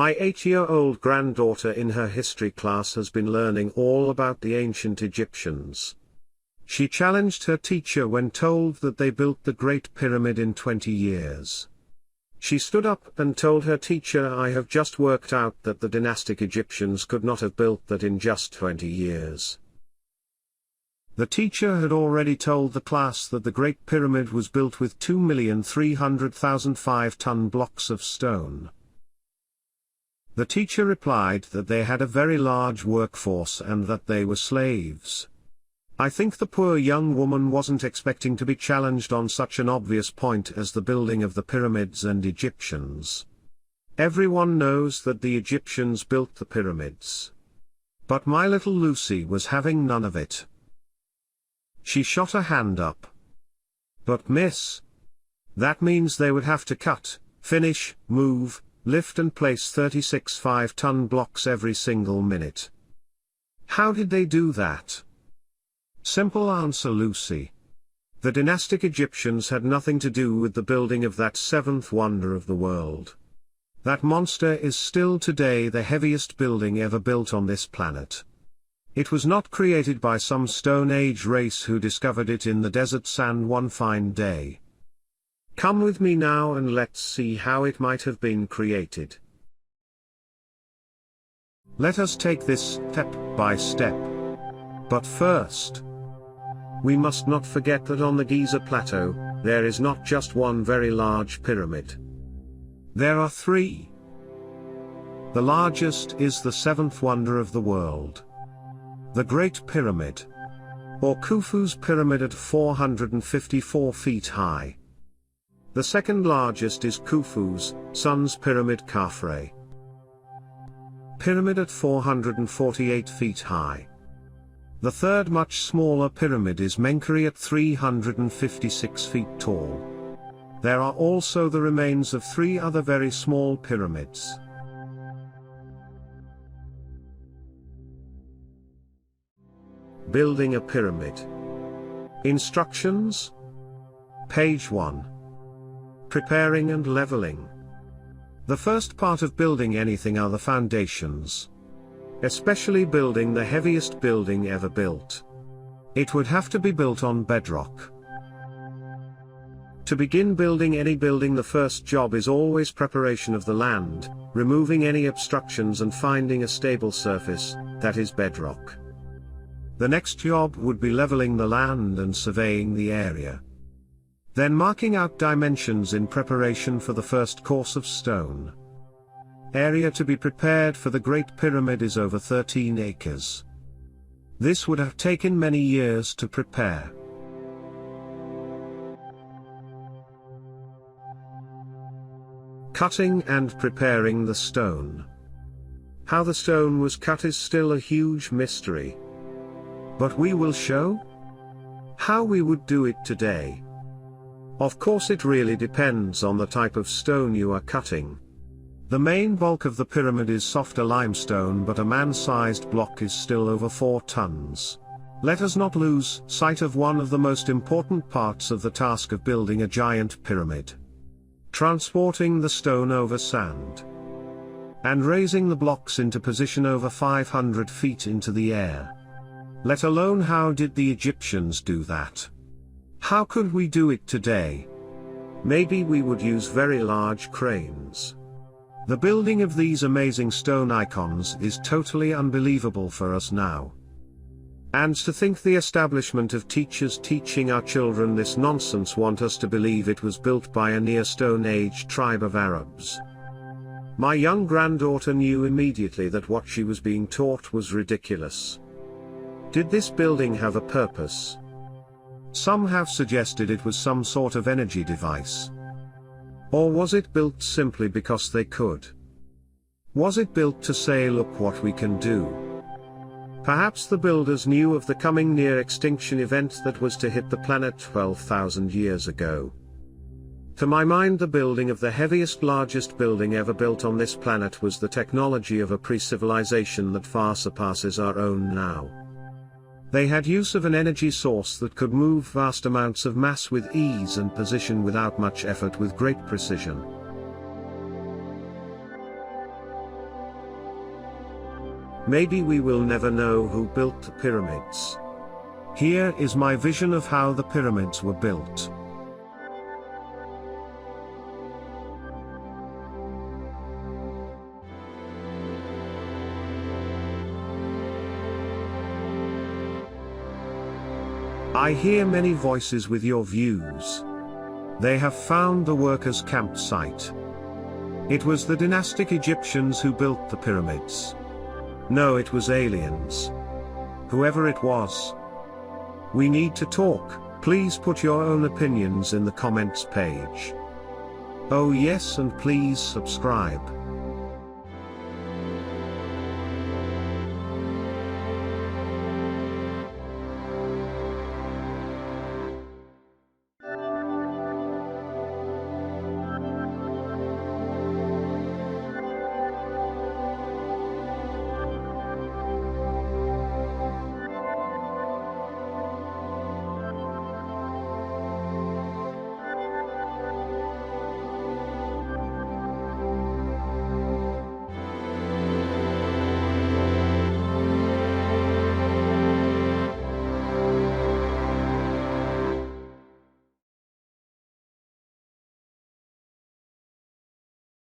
My 8-year-old granddaughter in her history class has been learning all about the ancient Egyptians. She challenged her teacher when told that they built the Great Pyramid in 20 years. She stood up and told her teacher, "I have just worked out that the dynastic Egyptians could not have built that in just 20 years." The teacher had already told the class that the Great Pyramid was built with 2,300,000 5-ton blocks of stone. The teacher replied that they had a very large workforce and that they were slaves. I think the poor young woman wasn't expecting to be challenged on such an obvious point as the building of the pyramids and Egyptians. Everyone knows that the Egyptians built the pyramids. But my little Lucy was having none of it. She shot her hand up. "But miss, that means they would have to cut, finish, move, lift and place 36 5-ton blocks every single minute. How did they do that?" Simple answer, Lucy. The dynastic Egyptians had nothing to do with the building of that seventh wonder of the world. That monster is still today the heaviest building ever built on this planet. It was not created by some Stone Age race who discovered it in the desert sand one fine day. Come with me now and let's see how it might have been created. Let us take this step by step. But first, we must not forget that on the Giza Plateau, there is not just one very large pyramid. There are three. The largest is the seventh wonder of the world. The Great Pyramid, or Khufu's pyramid at 454 feet high. The second largest is Khufu's son's pyramid Khafre pyramid at 448 feet high. The third much smaller pyramid is Menkaure at 356 feet tall. There are also the remains of three other very small pyramids. Building a pyramid. Instructions. Page 1. Preparing and leveling. The first part of building anything are the foundations. Especially building the heaviest building ever built. It would have to be built on bedrock. To begin building any building, the first job is always preparation of the land, removing any obstructions and finding a stable surface, that is bedrock. The next job would be leveling the land and surveying the area. Then marking out dimensions in preparation for the first course of stone. Area to be prepared for the Great Pyramid is over 13 acres. This would have taken many years to prepare. Cutting and preparing the stone. How the stone was cut is still a huge mystery. But we will show how we would do it today. Of course, it really depends on the type of stone you are cutting. The main bulk of the pyramid is softer limestone, but a man-sized block is still over 4 tons. Let us not lose sight of one of the most important parts of the task of building a giant pyramid. Transporting the stone over sand. And raising the blocks into position over 500 feet into the air. Let alone how did the Egyptians do that? How could we do it today? Maybe we would use very large cranes. The building of these amazing stone icons is totally unbelievable for us now. And to think the establishment of teachers teaching our children this nonsense want us to believe it was built by a near Stone Age tribe of Arabs. My young granddaughter knew immediately that what she was being taught was ridiculous. Did this building have a purpose? Some have suggested it was some sort of energy device. Or was it built simply because they could? Was it built to say, look what we can do? Perhaps the builders knew of the coming near extinction event that was to hit the planet 12,000 years ago. To my mind, the building of the heaviest, largest building ever built on this planet was the technology of a pre-civilization that far surpasses our own now. They had use of an energy source that could move vast amounts of mass with ease and position without much effort with great precision. Maybe we will never know who built the pyramids. Here is my vision of how the pyramids were built. I hear many voices with your views. They have found the workers' campsite. It was the dynastic Egyptians who built the pyramids. No, it was aliens. Whoever it was. We need to talk. Please put your own opinions in the comments page. Oh yes, and please subscribe.